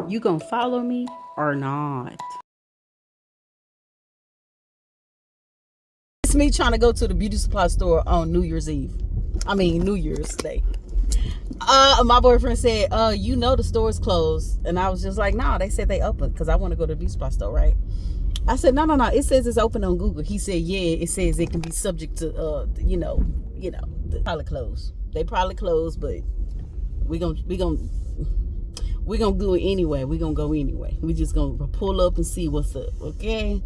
You gonna follow me or not? It's me trying to go to the beauty supply store on New Year's Eve. I mean New Year's Day. My boyfriend said, you know the store's closed. And I was just like, nah, they said they open because I want to go to the beauty supply store, right? I said, no. It says it's open on Google. He said, yeah, it says it can be subject to, probably closed. They probably closed, but we gonna do it anyway. We gonna go anyway. We just gonna pull up and see what's up, okay?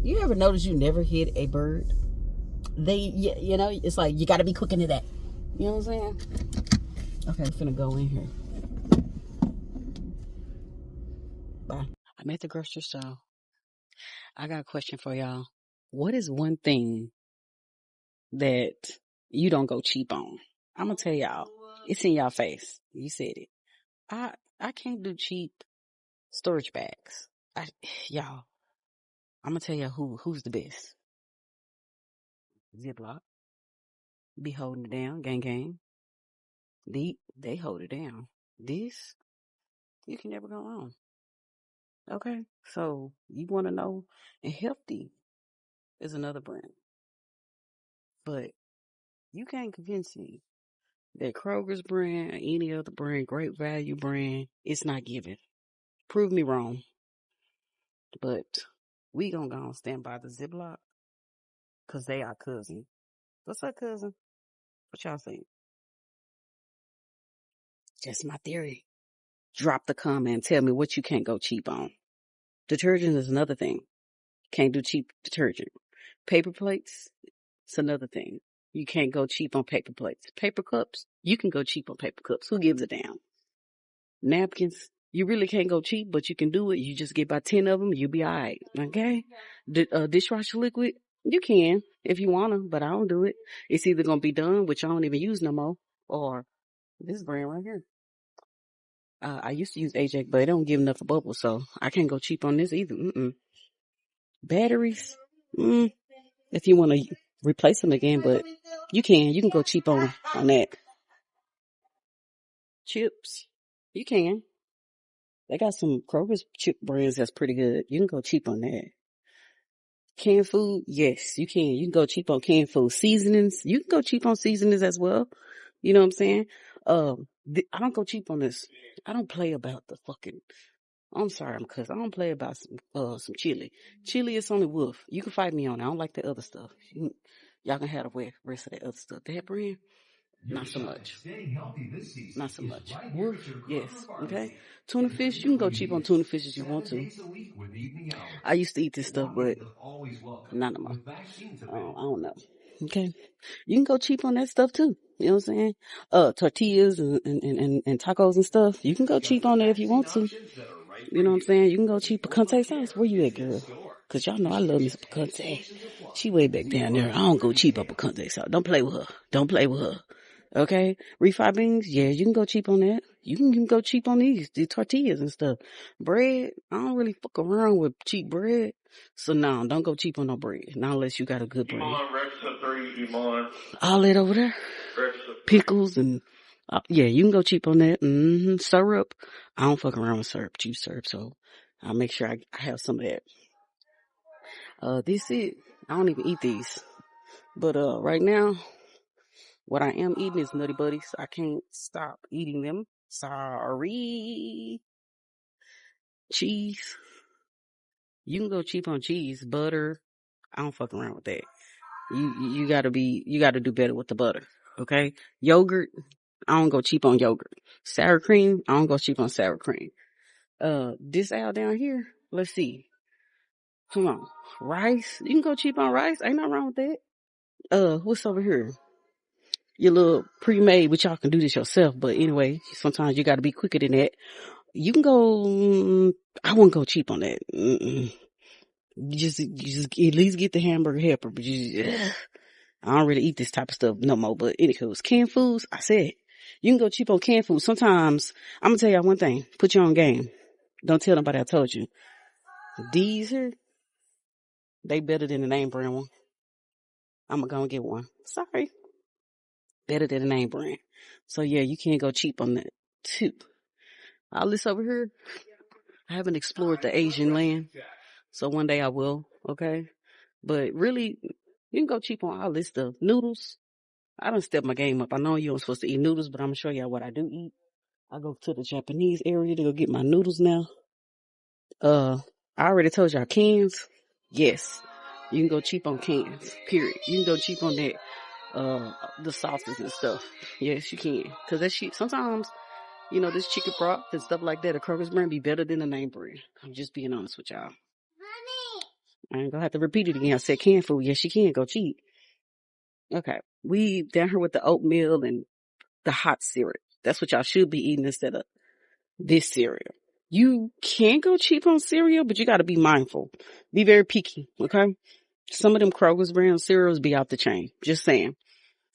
You ever notice you never hit a bird? It's like you gotta be quick into that. You know what I'm saying? Okay, I'm finna go in here. Bye. I'm at the grocery store. I got a question for y'all. What is one thing that you don't go cheap on? I'm gonna tell y'all. It's in y'all face. You said it. I can't do cheap storage bags. Y'all, I'm gonna tell y'all who's the best. Ziploc. Be holding it down. Gang. They hold it down. This, you can never go wrong. Okay? So, you want to know, and Healthy is another brand. But you can't convince me that Kroger's brand or any other brand, Great Value brand, it's not giving. Prove me wrong. But we gonna go and stand by the Ziploc because they are cousin. What's up, cousin? What y'all think? Just my theory. Drop the comment and tell me what you can't go cheap on. Detergent is another thing. Can't do cheap detergent. Paper plates, it's another thing. You can't go cheap on paper plates. Paper cups, you can go cheap on paper cups. Who gives a damn? Napkins, you really can't go cheap, but you can do it. You just get about 10 of them, you'll be alright. Okay? Dishwasher liquid, you can if you want to, but I don't do it. It's either going to be done, which I don't even use no more, or this brand right here. I used to use Ajax, but it don't give enough bubbles, so I can't go cheap on this either. Batteries, if you want to replace them again, but you can go cheap on that. Chips, you can. They got some Kroger's chip brands that's pretty good. You can go cheap on that. Canned food, yes, you can. You can go cheap on canned food. Seasonings, you can go cheap on seasonings as well. You know what I'm saying? I don't go cheap on this. I don't play about the fucking. I'm sorry, because I don't play about some chili. Chili is only wolf. You can fight me on it. I don't like the other stuff. Y'all can have the rest of that other stuff. That brand, not so much. Not so much. Wolf, yes. Okay. Tuna fish, you can go cheap on tuna fish if you want to. I used to eat this stuff, but not no more. I don't know. Okay. You can go cheap on that stuff too. You know what I'm saying? Tortillas and tacos and stuff. You can go cheap on that if you want to. You know what I'm saying? You can go cheap picante sauce. Where you at, girl? Cause y'all know I love me some picante. She way back down there. I don't go cheap on picante sauce. Don't play with her. Don't play with her. Okay? Refried beans, yeah, you can go cheap on that. You can go cheap on the tortillas and stuff. Bread, I don't really fuck around with cheap bread. So no, don't go cheap on no bread. Not unless you got a good bread. All that over there. Pickles and yeah, you can go cheap on that. Syrup. I don't fuck around with syrup, cheap syrup, so I'll make sure I have some of that. This it. I don't even eat these. But right now, what I am eating is Nutty Buddies. I can't stop eating them. Sorry. Cheese. You can go cheap on cheese. Butter. I don't fuck around with that. You gotta do better with the butter. Okay? Yogurt. I don't go cheap on yogurt. Sour cream. I don't go cheap on sour cream. This out down here. Let's see. Come on. Rice. You can go cheap on rice. Ain't nothing wrong with that. What's over here? Your little pre-made, which y'all can do this yourself, but anyway, sometimes you gotta be quicker than that. You can go, I wouldn't go cheap on that. You just at least get the hamburger helper, but I don't really eat this type of stuff no more, but anywho, canned foods, I said, you can go cheap on canned food. Sometimes, I'm gonna tell y'all one thing, put you on game. Don't tell nobody I told you. These here, they better than the name brand one. I'm gonna go and get one. Sorry. Better than the name brand. So yeah, you can't go cheap on that too. All this over here, I haven't explored the Asian land, so one day I will. Okay, but really, you can go cheap on all this stuff. Noodles. I done step my game up. I know you ain't supposed to eat noodles, but I'm gonna show y'all what I do eat. I go to the Japanese area to go get my noodles now. I already told y'all cans. Yes, you can go cheap on cans. Period. You can go cheap on that. The sauces and stuff. Yes, you can. Cause that shit, sometimes, this chicken broth and stuff like that, a Kroger's brand be better than the name brand. I'm just being honest with y'all. I ain't gonna have to repeat it again. I said canned food. Yes, you can go cheap. Okay. We down here with the oatmeal and the hot syrup. That's what y'all should be eating instead of this cereal. You can go cheap on cereal, but you gotta be mindful. Be very picky, okay? Some of them Kroger's brand cereals be out the chain. Just saying.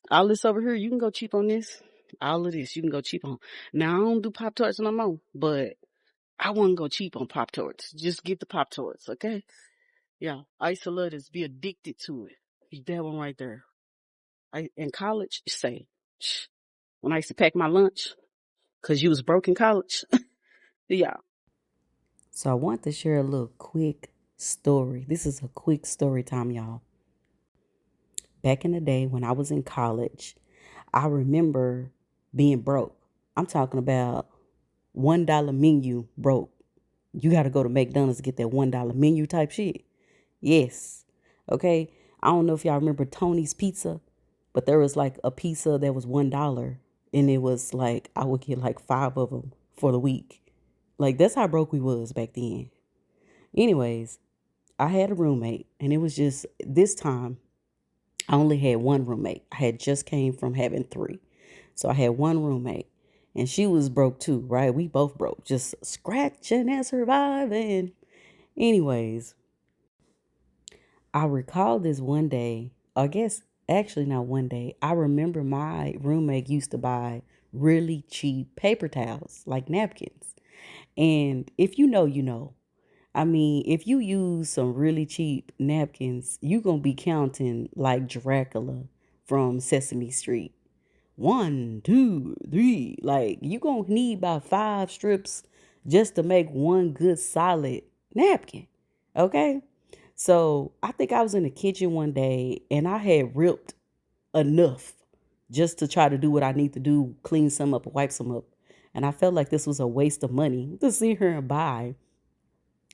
All this over here, you can go cheap on this. All of this, you can go cheap on. Now, I don't do Pop Tarts no more, but I wouldn't go cheap on Pop Tarts. Just get the Pop Tarts, okay? Yeah, I used to love this, be addicted to it. That one right there. In college, when I used to pack my lunch, cause you was broke in college. Yeah. So I want to share a little quick story. This is a quick story time, y'all. Back in the day when I was in college, I remember being broke. I'm talking about $1 menu broke. You got to go to McDonald's to get that $1 menu type shit. Yes. Okay. I don't know if y'all remember Tony's Pizza, but there was like a pizza that was $1, and it was like I would get like 5 of them for the week. Like that's how broke we was back then. Anyways, I had a roommate, and it was just this time I only had one roommate. I had just came from having 3. So I had one roommate, and she was broke too, right? We both broke, just scratching and surviving. Anyways, I recall this one day, I guess actually not one day. I remember my roommate used to buy really cheap paper towels, like napkins. And if you know, you know. I mean, if you use some really cheap napkins, you going to be counting like Dracula from Sesame Street. 1, 2, 3. Like, you going to need about 5 strips just to make one good solid napkin. Okay? So, I think I was in the kitchen one day and I had ripped enough just to try to do what I need to do, clean some up, wipe some up. And I felt like this was a waste of money to sit here and buy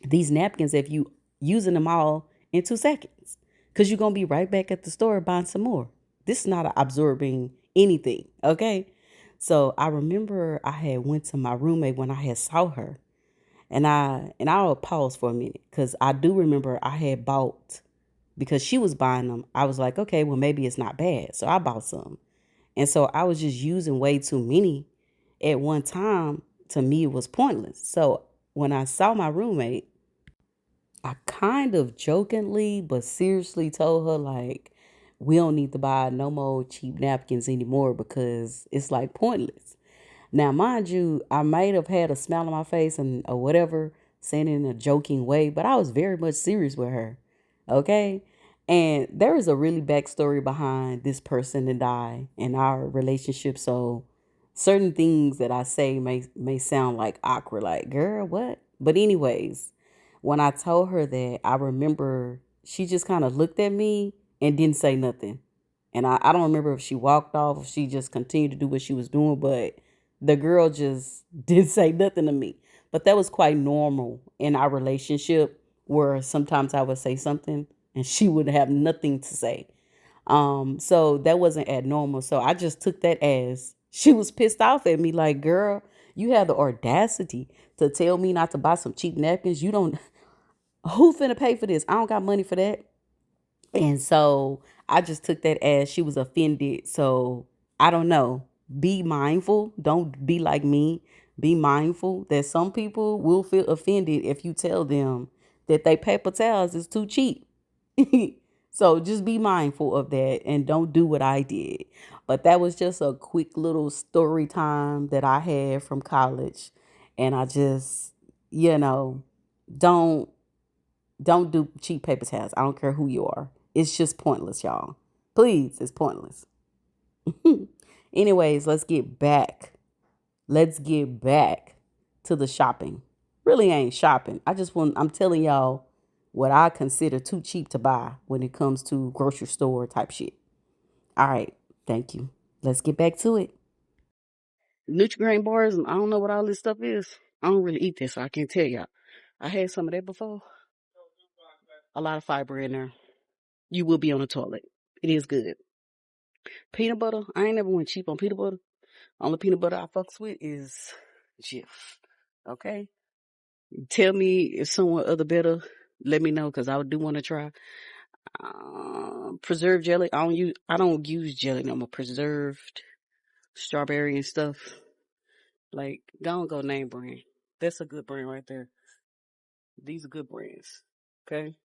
these napkins if you using them all in 2 seconds, because you're gonna be right back at the store buying some more. This is not absorbing anything. Okay. So I remember I had went to my roommate when I had saw her, and I'll pause for a minute because I do remember I had bought, because she was buying them. I was like, okay, well maybe it's not bad, so I bought some. And so I was just using way too many at one time. To me it was pointless. So when I saw my roommate, I kind of jokingly but seriously told her, like, we don't need to buy no more cheap napkins anymore because it's like pointless. Now, mind you, I might have had a smile on my face and or whatever, saying it in a joking way, but I was very much serious with her. Okay? And there is a really backstory behind this person and I and our relationship. So certain things that I say may sound like awkward, like, girl, what? But anyways, when I told her that, I remember she just kind of looked at me and didn't say nothing. And I don't remember if she walked off, if she just continued to do what she was doing, but the girl just didn't say nothing to me. But that was quite normal in our relationship, where sometimes I would say something and she would have nothing to say. So that wasn't abnormal. So I just took that as she was pissed off at me, like, girl, you have the audacity to tell me not to buy some cheap napkins. You don't, who finna pay for this? I don't got money for that. And so I just took that as she was offended. So I don't know. Be mindful. Don't be like me. Be mindful that some people will feel offended if you tell them that they paper towels is too cheap. So just be mindful of that and don't do what I did. But that was just a quick little story time that I had from college. And I just, you know, don't don't do cheap paper towels. I don't care who you are. It's just pointless, y'all. Please, it's pointless. Anyways, let's get back. Let's get back to the shopping. really ain't shopping. I'm telling y'all what I consider too cheap to buy when it comes to grocery store type shit. All right. Thank you. Let's get back to it. Nutri-Grain bars, and I don't know what all this stuff is. I don't really eat this, so I can't tell y'all. I had some of that before. A lot of fiber in there. You will be on the toilet. It is good. Peanut butter, I ain't never went cheap on peanut butter. Only peanut butter I fucks with is Jif. Okay? Tell me if someone other better. Let me know, because I do want to try. Preserved jelly. I don't use jelly no more. Preserved strawberry and stuff. Like, don't go name brand. That's a good brand right there. These are good brands. Okay?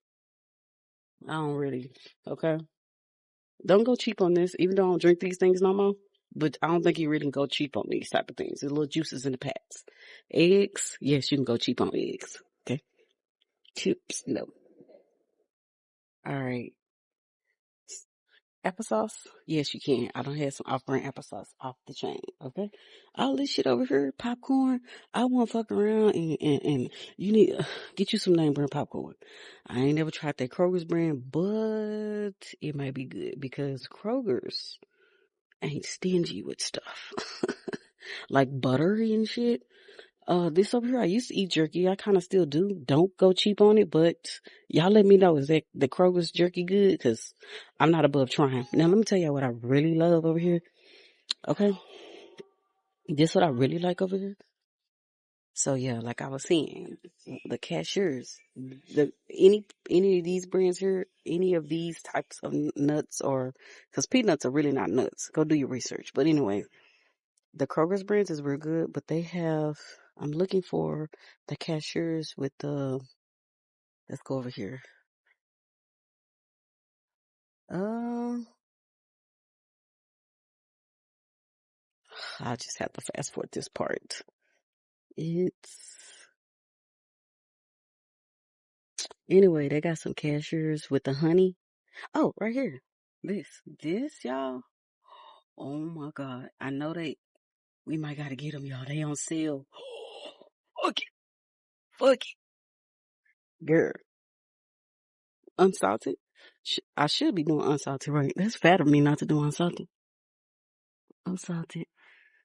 I don't really. Okay? Don't go cheap on this, even though I don't drink these things no more. But I don't think you really can go cheap on these type of things. There's little juices in the packs. Eggs, yes, you can go cheap on eggs. Okay. Chips, no. All right. Applesauce, yes, you can. I don't have some off-brand applesauce off the chain. Okay. All this shit over here, popcorn. I won't fuck around and you need get you some name brand popcorn. I ain't never tried that Kroger's brand, but it might be good because Kroger's ain't stingy with stuff. Like buttery and shit. This over here, I used to eat jerky. I kind of still do. Don't go cheap on it, but y'all let me know. Is that the Kroger's jerky good? Cause I'm not above trying. Now let me tell y'all what I really love over here. Okay. This what I really like over here. So yeah, like I was saying, the cashiers, any of these brands here, any of these types of nuts, or cause peanuts are really not nuts. Go do your research. But anyway, the Kroger's brands is real good, but they have, I'm looking for the cashiers with the, let's go over here. Um, I just have to fast forward this part. It's, anyway, they got some cashiers with the honey. Oh, right here. This, y'all. Oh my God. I know we might gotta get them, y'all. They on sale. Fuck it. Fuck it. Girl. Unsalted. I should be doing unsalted, right? That's fat of me not to do unsalted. Unsalted.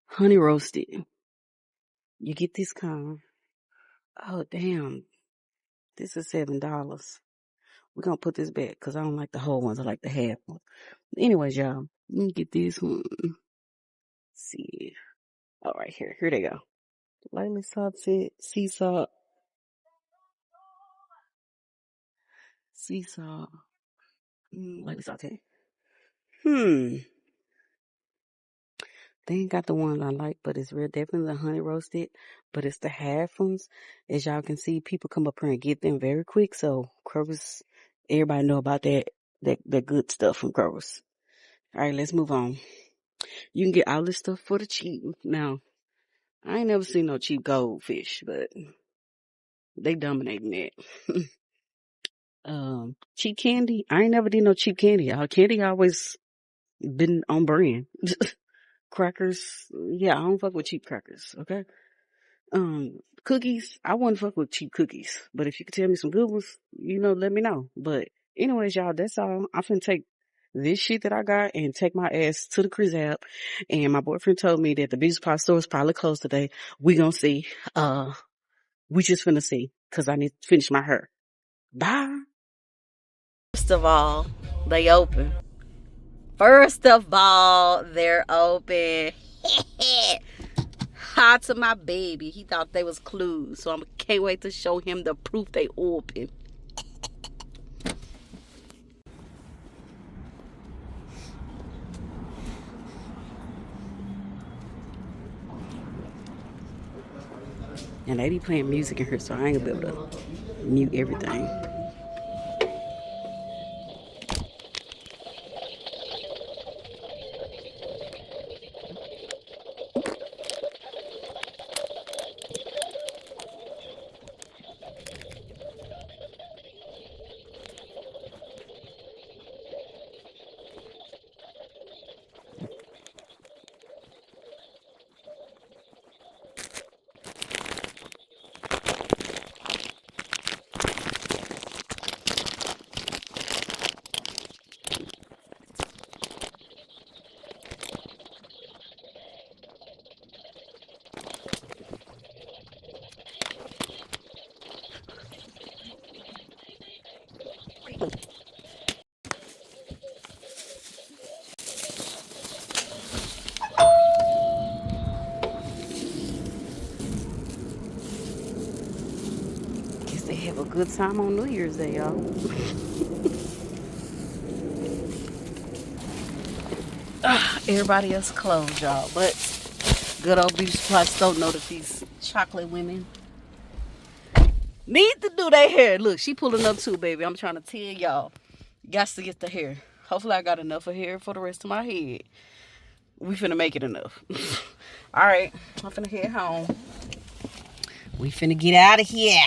Honey roasted. You get this kind. Oh, damn. This is $7. We're going to put this back because I don't like the whole ones. I like the half one. Anyways, y'all, let me get this one. Let's see. All right, here. Here they go. Lightly salted, sea salt, sea salt, lightly salted. They ain't got the ones I like, but it's real definitely the honey roasted, but it's the half ones. As y'all can see, people come up here and get them very quick. So Kroger's, everybody know about that good stuff from Kroger's. All right, let's move on. You can get all this stuff for the cheap. Now, I ain't never seen no cheap goldfish, but they dominating that. Cheap candy. I ain't never did no cheap candy. Our candy always been on brand. Crackers. Yeah, I don't fuck with cheap crackers. Okay. Cookies. I wouldn't fuck with cheap cookies, but if you could tell me some good ones, let me know. But anyways, y'all, that's all. I'm finna take this shit that I got and take my ass to the Chris app. And my boyfriend told me that the beauty supply store is probably closed today. We gonna see. We just finna see because I need to finish my hair. Bye. First of all, they open. First of all, they're open. Hi to my baby. He thought they was clues, so I can't wait to show him the proof they open. And they be playing music in here, so I ain't gonna be able to mute everything. a good time on New Year's Day, y'all. Everybody else closed, y'all. But good old beauty supply store know that these chocolate women need to do their hair. Look, she pulling up too, baby. I'm trying to tell y'all. Got to get the hair. Hopefully I got enough of hair for the rest of my head. We finna make it enough. Alright, I'm finna head home. We finna get out of here.